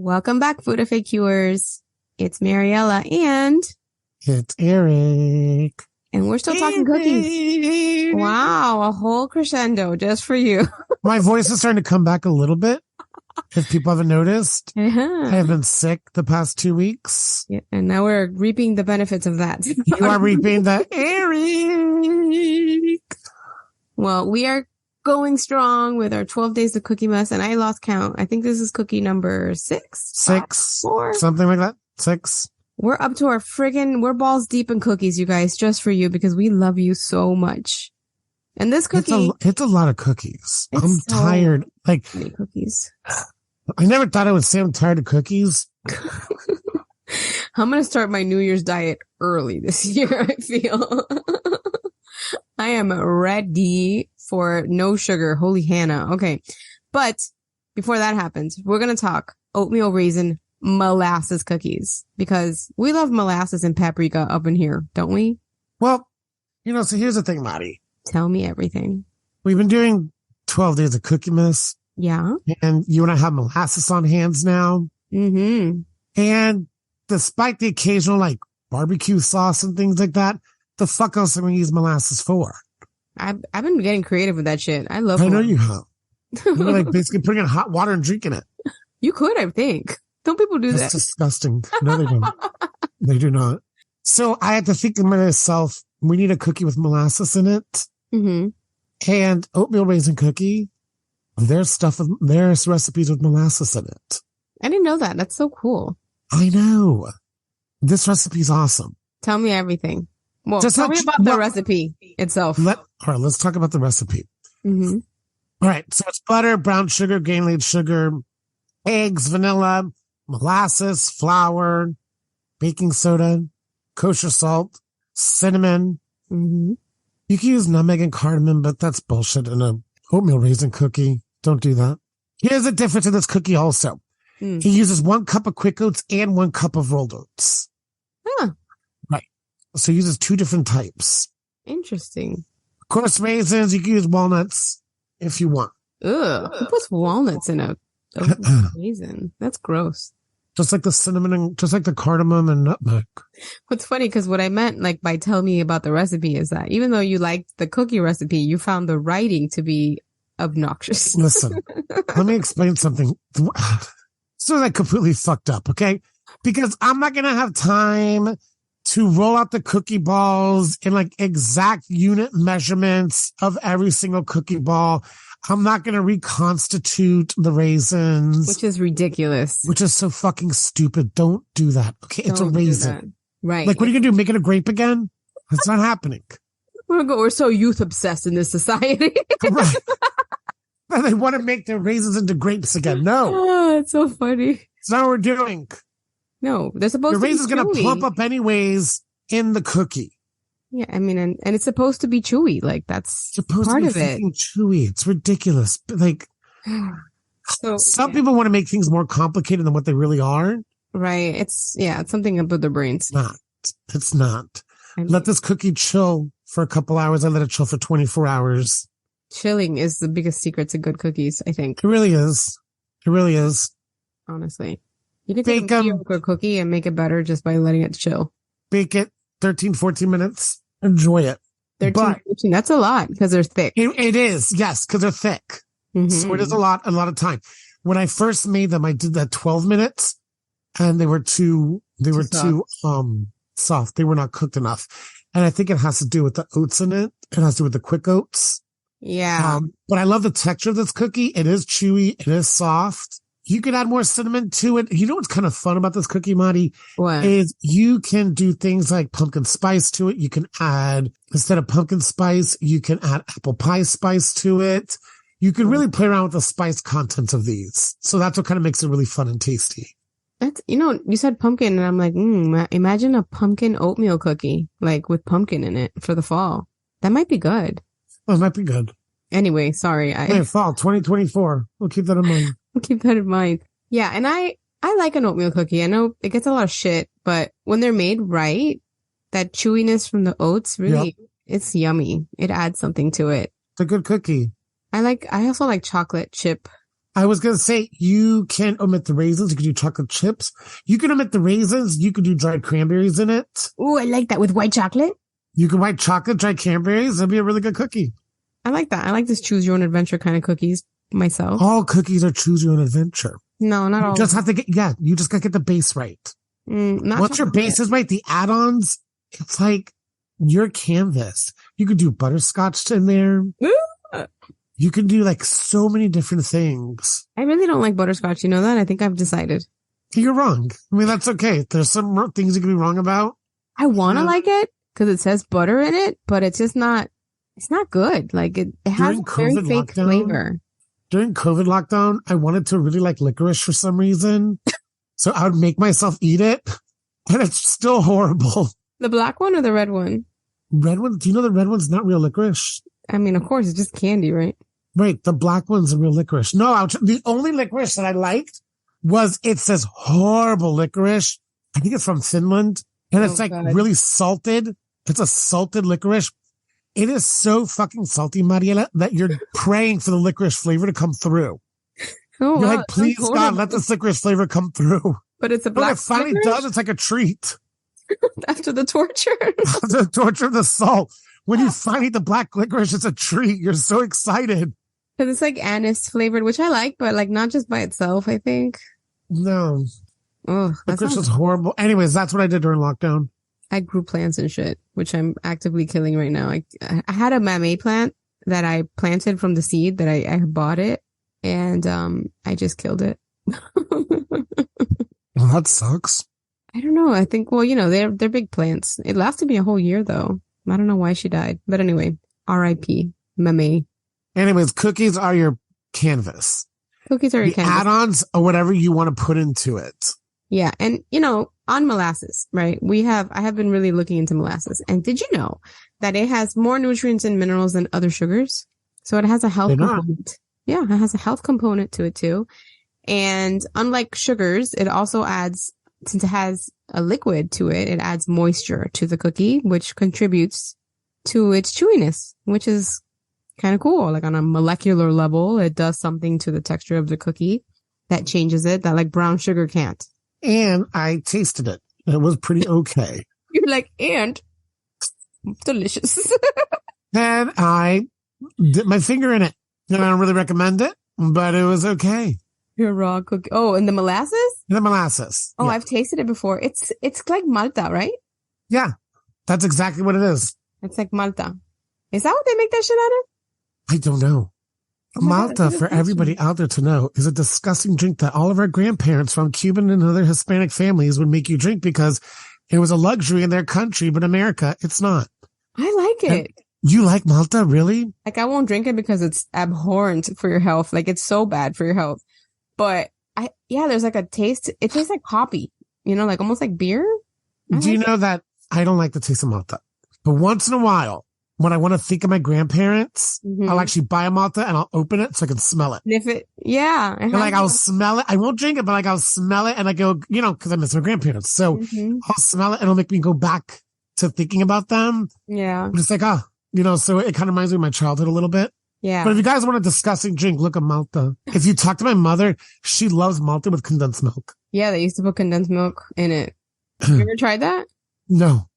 Welcome back, FoodFAQers. It's Mariela and it's Eric. And we're still talking cookies. Wow, a whole crescendo just for you. My voice is starting to come back a little bit. If people haven't noticed, I have been sick the past 2 weeks. Yeah, and now we're reaping the benefits of that. You are reaping the Eric. Well, we are going strong with our 12 Days of Cookiemas, and I lost count. I think this is cookie number 6. 4. Something like that. 6. We're up to our we're balls deep in cookies, you guys, just for you, because we love you so much. And this cookie. It's a lot of cookies. I'm tired. Like, many cookies. I never thought I would say I'm tired of cookies. I'm going to start my New Year's diet early this year, I feel. I am ready for no sugar. Holy Hannah. Okay. But before that happens, we're going to talk oatmeal raisin molasses cookies, because we love molasses and paprika up in here, don't we? Well, so here's the thing, Maddie. Tell me everything. We've been doing 12 Days of Cookiemas. Yeah. And you and I have molasses on hands now. Mm-hmm. And despite the occasional barbecue sauce and things like that, the fuck else am I use molasses for? I've been getting creative with that shit. I love it. I know you have. You're basically putting in hot water and drinking it. You could, I think. Don't people do that? That's disgusting. No, they don't. They do not. So I had to think to myself, we need a cookie with molasses in it. Mm-hmm. And oatmeal raisin cookie, there's recipes with molasses in it. I didn't know that. That's so cool. I know. This recipe's awesome. Tell me everything. Well, tell me about the recipe itself. All right, let's talk about the recipe. Mm-hmm. All right, so it's butter, brown sugar, granulated sugar, eggs, vanilla, molasses, flour, baking soda, kosher salt, cinnamon. Mm-hmm. You can use nutmeg and cardamom, but that's bullshit in a oatmeal raisin cookie. Don't do that. Here's the difference in this cookie also. He uses 1 cup of quick oats and 1 cup of rolled oats. Huh. Right. So he uses 2 different types. Interesting. Of course, raisins, you can use walnuts if you want. Ugh. Who puts walnuts in a raisin? That's gross. Just like the cinnamon and just like the cardamom and nutmeg. What's funny, because what I meant by telling me about the recipe is that even though you liked the cookie recipe, you found the writing to be obnoxious. Listen, let me explain something. So that completely fucked up, okay? Because I'm not going to have time to roll out the cookie balls in exact unit measurements of every single cookie ball. I'm not going to reconstitute the raisins. Which is ridiculous. Which is so fucking stupid. Don't do that. Okay. It's a raisin. Right. What are you going to do? Make it a grape again? It's not happening. We're so youth obsessed in this society. Right. They want to make their raisins into grapes again. No. Oh, it's so funny. It's not what we're doing. No, they're supposed to be chewy. The raisin's going to plump up anyways in the cookie. Yeah, I mean, and it's supposed to be chewy. That's supposed part of it. Chewy. It's ridiculous. Some people want to make things more complicated than what they really are. Right. It's something about their brains. It's not. Let this cookie chill for a couple hours. I let it chill for 24 hours. Chilling is the biggest secret to good cookies, I think. It really is. It really is. Honestly. You can take a mediocre cookie and make it better just by letting it chill. Bake it 13, 14 minutes. Enjoy it. 13, 14, that's a lot because they're thick. It is, yes, because they're thick. Mm-hmm. So it is a lot of time. When I first made them, I did that 12 minutes and they were too soft. They were not cooked enough. And I think it has to do with the oats in it. It has to do with the quick oats. Yeah. But I love the texture of this cookie. It is chewy. It is soft. You can add more cinnamon to it. You know what's kind of fun about this cookie, Maddie? What? Is you can do things like pumpkin spice to it. You can add, instead of pumpkin spice, you can add apple pie spice to it. You can really play around with the spice content of these. So that's what kind of makes it really fun and tasty. That's, you said pumpkin and I'm like, imagine a pumpkin oatmeal cookie, with pumpkin in it for the fall. That might be good. Oh, it might be good. Anyway, sorry. Fall 2024. We'll keep that in mind. Keep that in mind. Yeah, and I like an oatmeal cookie. I know it gets a lot of shit, but when they're made right, that chewiness from the oats, really, it's yummy. It adds something to it. It's a good cookie. I also like chocolate chip I was going to say, you can omit the raisins. You can do chocolate chips. You can omit the raisins. You can do dried cranberries in it. Ooh, I like that with white chocolate. You can white chocolate, dried cranberries. That'd be a really good cookie. I like that. I like this choose your own adventure kind of cookies myself. All cookies are choose your own adventure. No, not all. You just have to you just got to get the base right. Once your base is right, the add-ons, it's like your canvas. You could do butterscotch in there. You can do like so many different things. I really don't like butterscotch. You know that? I think I've decided. You're wrong. I mean, that's okay. There's some things you can be wrong about. I want to like it because it says butter in it, but it's just not, it's not good. Like it has a very fake flavor. During COVID lockdown, I wanted to really like licorice for some reason. So I would make myself eat it. And it's still horrible. The black one or the red one? Red one? Do you know the red one's not real licorice? I mean, of course, it's just candy, right? Right. The black one's a real licorice. No, the only licorice that I liked was it says horrible licorice. I think it's from Finland. And it's really salted. It's a salted licorice. It is so fucking salty, Mariela, that you're praying for the licorice flavor to come through. Oh, you're like, please, God, let the licorice flavor come through. But it's a black licorice. When it finally does, it's like a treat. After the torture. After the torture of the salt. When you finally eat the black licorice, it's a treat. You're so excited. Because it's like anise flavored, which I like, but like not just by itself, I think. No. Oh, licorice is horrible. Anyways, that's what I did during lockdown. I grew plants and shit, which I'm actively killing right now. I had a mamey plant that I planted from the seed that I bought it, and I just killed it. Well, that sucks. I don't know. I think, well, you know, they're big plants. It lasted me a whole year though. I don't know why she died, but anyway, R.I.P. mamey. Anyways, cookies are your canvas. Cookies are your canvas. Add-ons or whatever you want to put into it. Yeah. And, you know, on molasses, right? I have been really looking into molasses. And did you know that it has more nutrients and minerals than other sugars? So it has a health component. Yeah. It has a health component to it too. And unlike sugars, it also adds, since it has a liquid to it, it adds moisture to the cookie, which contributes to its chewiness, which is kind of cool. Like on a molecular level, it does something to the texture of the cookie that changes it that like brown sugar can't. And I tasted it. It was pretty okay. You're like, and delicious. And I dipped my finger in it. And I don't really recommend it, but it was okay. Your raw cookie. Oh, and the molasses? The molasses. Oh, yeah. I've tasted it before. It's like Malta, right? Yeah. That's exactly what it is. It's like Malta. Is that what they make that shit out of? I don't know. Oh Malta, God, for everybody out there to know, is a disgusting drink that all of our grandparents from Cuban and other Hispanic families would make you drink because it was a luxury in their country, but America, it's not. I like it. And you like Malta, really? Like, I won't drink it because it's abhorrent for your health. Like, it's so bad for your health. But there's like a taste. It tastes like coffee, you know, like almost like beer. Do you know that I don't like the taste of Malta? But once in a while, when I want to think of my grandparents, I'll actually buy a Malta and I'll open it so I can smell it. Sniff it. Yeah. And like, I'll smell it. I won't drink it, but like, I'll smell it and I go, you know, cause I miss my grandparents. So I'll smell it and it'll make me go back to thinking about them. Yeah. I'm just like, you know, so it kind of reminds me of my childhood a little bit. Yeah. But if you guys want a disgusting drink, look at Malta. If you talk to my mother, she loves Malta with condensed milk. Yeah. They used to put condensed milk in it. You ever tried that? No.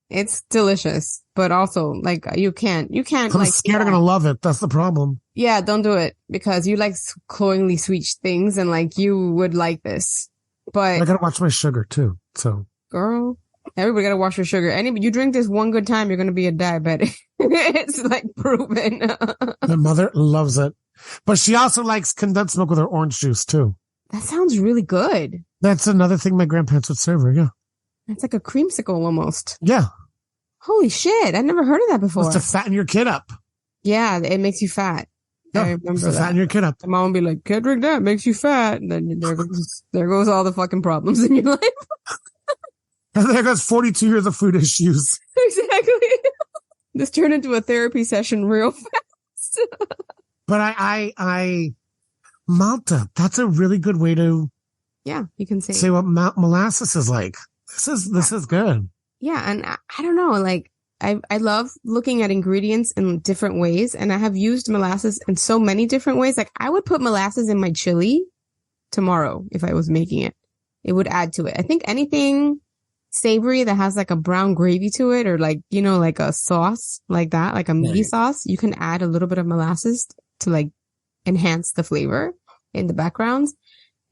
It's delicious, but also like you can't I'm like scared I'm going to love it. That's the problem. Yeah, don't do it because you like cloyingly sweet things and like you would like this. But I got to watch my sugar too. So girl, everybody got to watch your sugar. You drink this one good time, you're going to be a diabetic. It's like proven. My mother loves it, but she also likes condensed milk with her orange juice too. That sounds really good. That's another thing my grandparents would serve her. Yeah. It's like a creamsicle almost. Yeah. Holy shit. I've never heard of that before. It's to fatten your kid up. Yeah. It makes you fat. Yeah, I remember that. Fatten your kid up. My mom would be like, can't drink that. It makes you fat. And then there goes all the fucking problems in your life. And there goes 42 years of food issues. Exactly. This turned into a therapy session real fast. But I Malta, that's a really good way to you can say what molasses is like. This is good. Yeah, and I don't know, like I love looking at ingredients in different ways, and I have used molasses in so many different ways. Like I would put molasses in my chili tomorrow if I was making it. It would add to it. I think anything savory that has like a brown gravy to it, or like, you know, like a sauce like that, like a meaty sauce, you can add a little bit of molasses to like enhance the flavor in the background.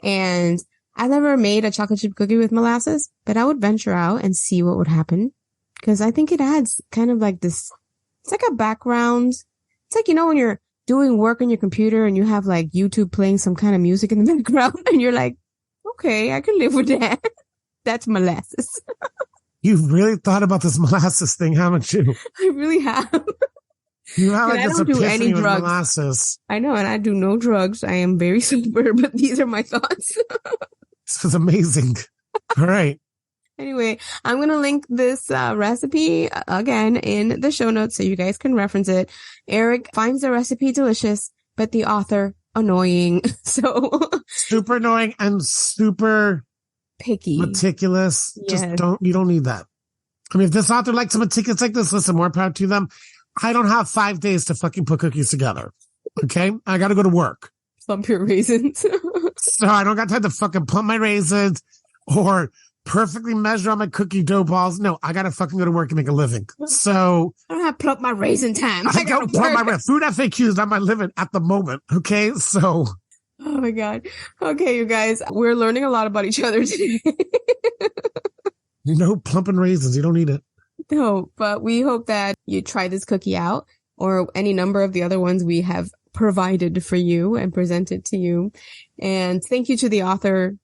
And I've never made a chocolate chip cookie with molasses, but I would venture out and see what would happen. Because I think it adds kind of like this, it's like a background. It's like, you know, when you're doing work on your computer and you have like YouTube playing some kind of music in the background and you're like, okay, I can live with that. That's molasses. You've really thought about this molasses thing, haven't you? I really have. You have like I this don't do any epiphany with drugs. molasses. I know, and I do no drugs. I am very sober, but these are my thoughts. This is amazing. All right. Anyway, I'm going to link this recipe again in the show notes so you guys can reference it. Eric finds the recipe delicious, but the author annoying. So super annoying and super picky, meticulous. Yes. You don't need that. I mean, if this author likes meticulous like this, listen, more power to them. I don't have 5 days to fucking put cookies together. Okay. I got to go to work. Plump your raisins. So I don't got time to fucking plump my raisins or perfectly measure on my cookie dough balls. No, I got to fucking go to work and make a living. So I don't have plump my raisin time. I got to plump my food FAQs on my living at the moment. Okay. So. Oh my God. Okay, you guys, we're learning a lot about each other today. No plumping raisins. You don't need it. No, but we hope that you try this cookie out or any number of the other ones we have provided for you and presented to you. And thank you to the author,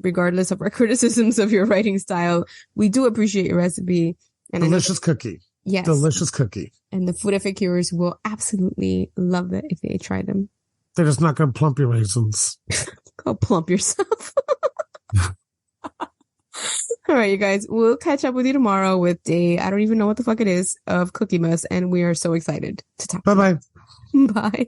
regardless of our criticisms of your writing style. We do appreciate your recipe. And delicious cookie. Yes. Delicious cookie. And the food FAQers will absolutely love it if they try them. They're just not going to plump your raisins. Go plump yourself. All right, you guys, we'll catch up with you tomorrow with day, I don't even know what the fuck it is, of Cookiemas, and we are so excited to talk. Bye-bye. Bye.